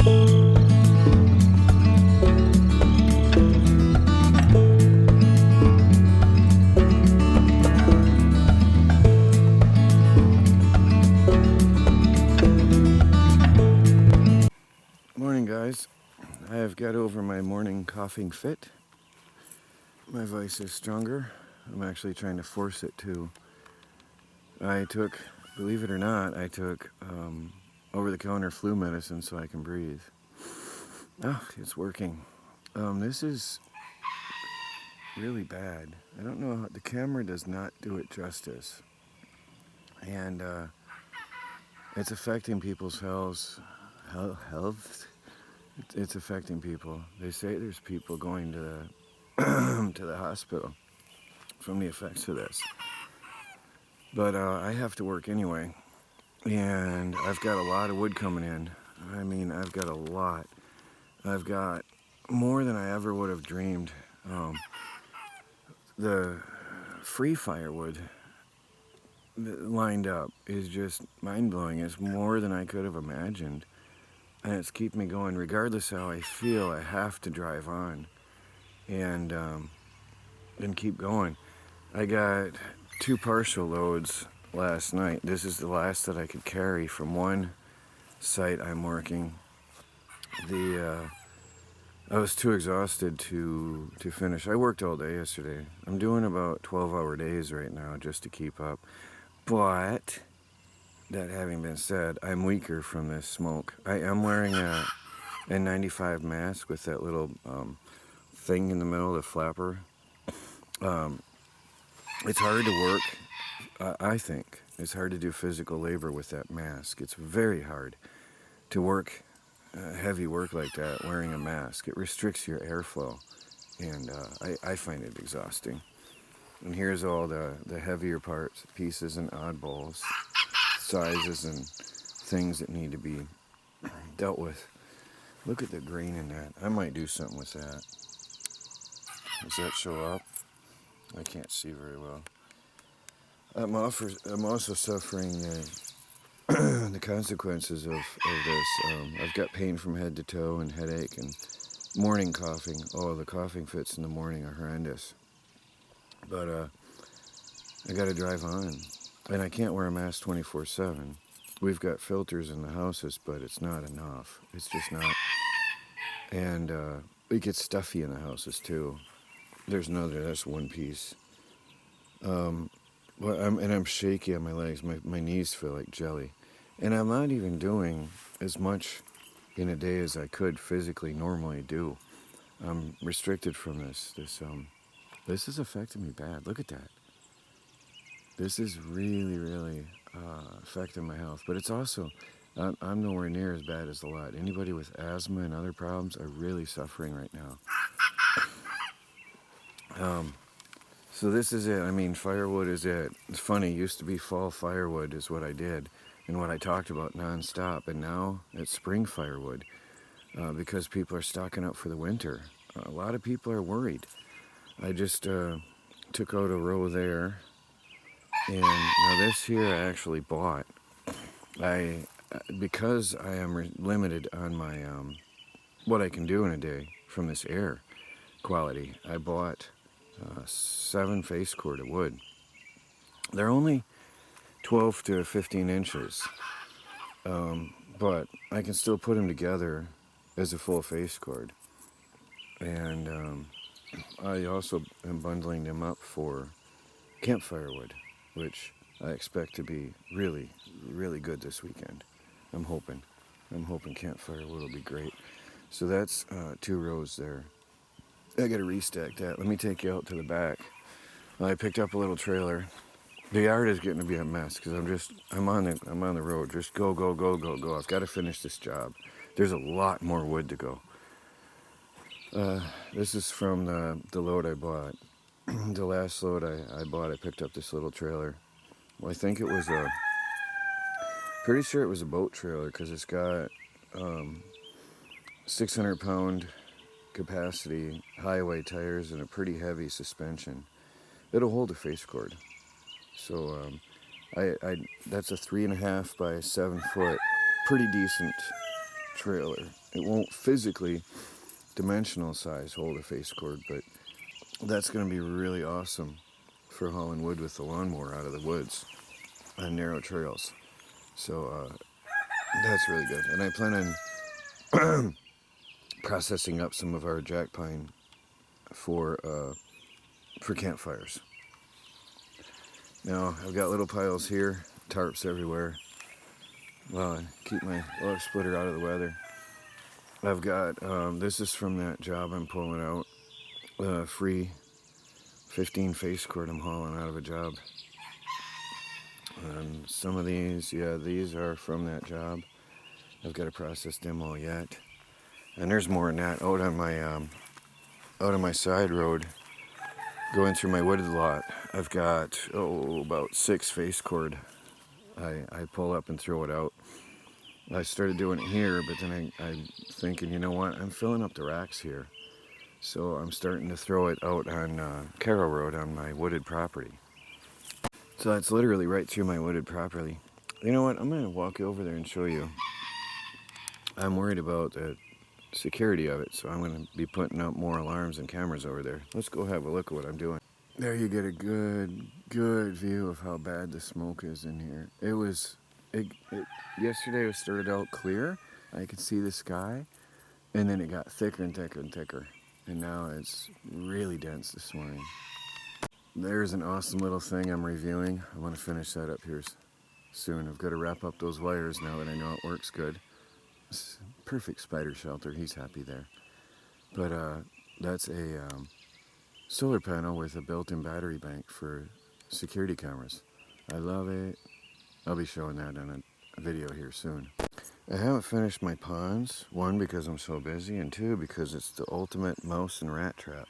Morning, guys. I have got over my morning coughing fit. My voice is stronger. I'm actually trying to force it to. Believe it or not, I took over-the-counter flu medicine so I can breathe. Oh, it's working. This is really bad. I don't know how, the camera does not do it justice. And it's affecting people's health. It's affecting people. They say there's people going to the, to the hospital from the effects of this. But I have to work anyway. And I've got a lot of wood coming in. I mean, I've got a lot. I've got more than I ever would have dreamed. The free firewood lined up is just mind-blowing. It's more than I could have imagined. And it's keeping me going. Regardless how I feel, I have to drive on and keep going. I got 2 partial loads last night. This is the last that I could carry from one site I'm working. I was too exhausted to finish. I worked all day yesterday. I'm doing about 12-hour days right now just to keep up. But that having been said, I'm weaker from this smoke. I am wearing a N95 mask with that little thing in the middle, the flapper. It's hard to work, I think. It's hard to do physical labor with that mask. It's very hard to work heavy work like that wearing a mask. It restricts your airflow, and I find it exhausting. And here's all the heavier parts, pieces and oddballs, sizes and things that need to be dealt with. Look at the grain in that. I might do something with that. Does that show up? I can't see very well. I'm also suffering the consequences of this. I've got pain from head to toe and headache and morning coughing. Oh, the coughing fits in the morning are horrendous. But I got to drive on. And I can't wear a mask 24/7. We've got filters in the houses, but it's not enough. It's just not. And it gets stuffy in the houses too. That's one piece. I'm shaky on my legs. My knees feel like jelly. And I'm not even doing as much in a day as I could physically normally do. I'm restricted from this. This is affecting me bad. Look at that. This is really, really affecting my health. But it's also, I'm nowhere near as bad as a lot. Anybody with asthma and other problems are really suffering right now. So this is it. I mean, firewood is it. It's funny, it used to be fall firewood is what I did and what I talked about nonstop. And now it's spring firewood because people are stocking up for the winter. A lot of people are worried. I just took out a row there. And now this here I actually bought. Because I am limited on my what I can do in a day from this air quality, I bought 7 face cord of wood. They're only 12 to 15 inches, but I can still put them together as a full face cord. And I also am bundling them up for campfire wood, which I expect to be really, really good this weekend. I'm hoping campfire wood will be great. So that's 2 rows there. I gotta restack that. Let me take you out to the back. I picked up a little trailer. The yard is getting to be a mess because I'm on the road. Just go. I've got to finish this job. There's a lot more wood to go. This is from the load I bought. The last load I bought, I picked up this little trailer. Well, I think it was pretty sure it was a boat trailer because it's got 600-pound capacity highway tires and a pretty heavy suspension. It'll hold a face cord. So that's a 3.5 by 7 foot, pretty decent trailer. It won't physically, dimensional size, hold a face cord, but that's going to be really awesome for hauling wood with the lawnmower out of the woods on narrow trails. So that's really good. And I plan on processing up some of our jack pine for campfires. Now I've got little piles here, tarps everywhere. Well, I keep my log splitter out of the weather. I've got this is from that job I'm pulling out, free 15 face cord I'm hauling out of a job. And some of these, yeah, these are from that job. I've got to process them all yet. And there's more than that out on my side road, going through my wooded lot. I've got about 6 face cord. I pull up and throw it out. I started doing it here, but then I'm thinking, you know what? I'm filling up the racks here, so I'm starting to throw it out on Carroll Road on my wooded property. So it's literally right through my wooded property. You know what? I'm going to walk over there and show you. I'm worried about the security of it, so I'm going to be putting up more alarms and cameras over there. Let's go have a look at what I'm doing. There you get a good view of how bad the smoke is in here. Yesterday it started out clear. I could see the sky, and then it got thicker and thicker and thicker. And now it's really dense this morning. There's an awesome little thing I'm reviewing. I want to finish that up here soon. I've got to wrap up those wires now that I know it works good. It's perfect spider shelter. He's happy there. But that's a solar panel with a built-in battery bank for security cameras. I love it. I'll be showing that in a video here soon. I haven't finished my ponds. 1, because I'm so busy, and 2, because it's the ultimate mouse and rat trap.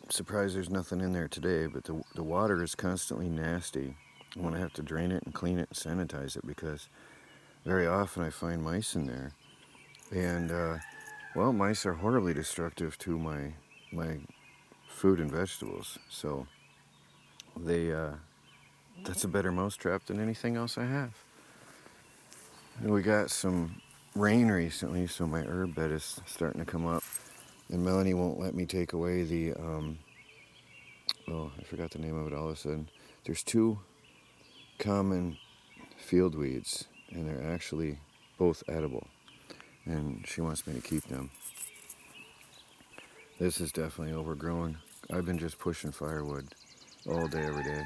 Surprised there's nothing in there today, but the water is constantly nasty. I want to have to drain it and clean it and sanitize it, because very often I find mice in there. And well, mice are horribly destructive to my food and vegetables. So that's a better mouse trap than anything else I have. And we got some rain recently, so my herb bed is starting to come up. And Melanie won't let me take away the, I forgot the name of it all of a sudden. There's 2 common field weeds, and they're actually both edible. And she wants me to keep them. This is definitely overgrown. I've been just pushing firewood all day, every day.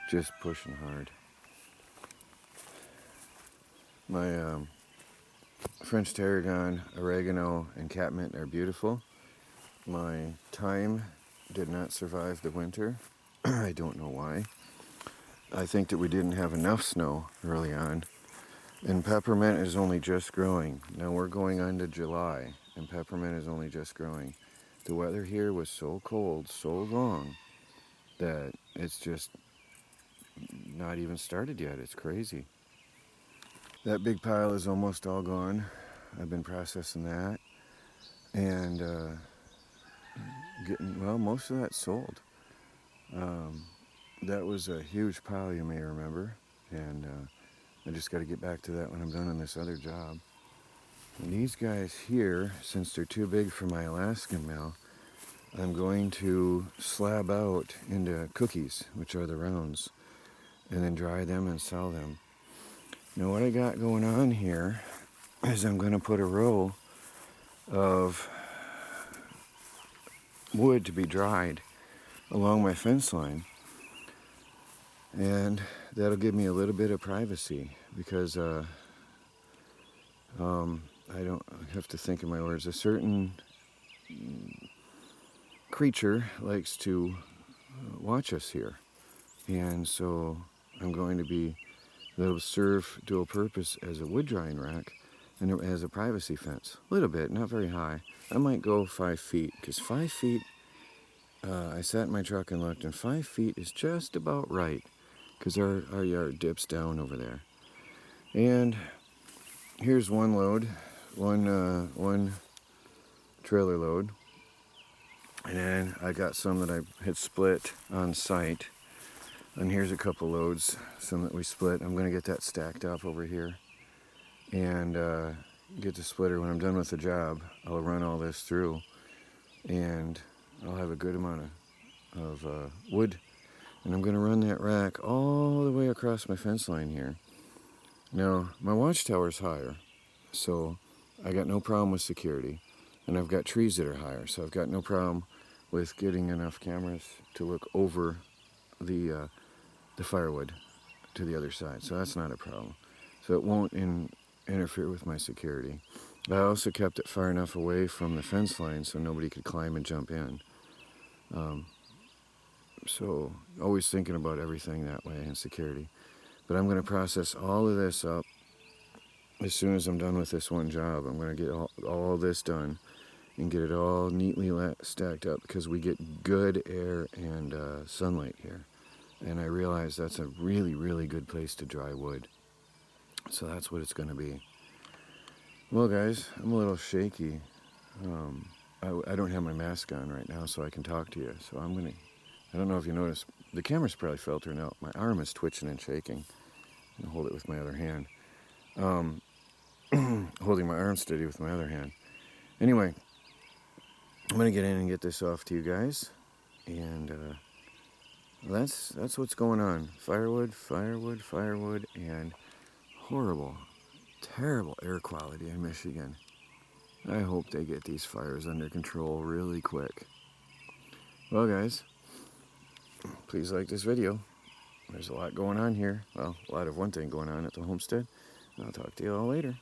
Just pushing hard. My French tarragon, oregano, and catmint are beautiful. My thyme did not survive the winter. I don't know why. I think that we didn't have enough snow early on. And peppermint is only just growing. Now we're going on to July, and peppermint is only just growing. The weather here was so cold, so long, that it's just not even started yet. It's crazy. That big pile is almost all gone. I've been processing that, and most of that sold. That was a huge pile, you may remember, and I just got to get back to that when I'm done on this other job. And these guys here, since they're too big for my Alaskan mill, I'm going to slab out into cookies, which are the rounds, and then dry them and sell them. Now what I got going on here is I'm going to put a row of wood to be dried along my fence line, and that'll give me a little bit of privacy, because I don't have to think of my words. A certain creature likes to watch us here, and so I'm going to be, that'll serve dual purpose as a wood drying rack and as a privacy fence. A little bit, not very high. I might go 5 feet, because 5 feet, I sat in my truck and looked, and 5 feet is just about right, because our yard dips down over there. And here's one load, one trailer load, and then I got some that I had split on site, and here's a couple loads, some that we split. I'm going to get that stacked up over here, and get the splitter. When I'm done with the job, I'll run all this through, and I'll have a good amount of wood. And I'm going to run that rack all the way across my fence line here. Now, my watchtower's higher, so I got no problem with security. And I've got trees that are higher, so I've got no problem with getting enough cameras to look over the firewood to the other side. So that's not a problem. So it won't interfere with my security. I also kept it far enough away from the fence line so nobody could climb and jump in. So always thinking about everything that way and security. But I'm going to process all of this up as soon as I'm done with this one job. I'm going to get all this done and get it all neatly stacked up, because we get good air and sunlight here. And I realize that's a really, really good place to dry wood. So that's what it's going to be. Well, guys, I'm a little shaky. I don't have my mask on right now, so I can talk to you. So I don't know if you noticed, the camera's probably filtering out. My arm is twitching and shaking. I'm going to hold it with my other hand. Holding my arm steady with my other hand. Anyway, I'm going to get in and get this off to you guys. And that's what's going on. Firewood, and horrible, terrible air quality in Michigan. I hope they get these fires under control really quick. Well, guys, please like this video. There's a lot going on here. Well, a lot of one thing going on at the homestead. I'll talk to you all later.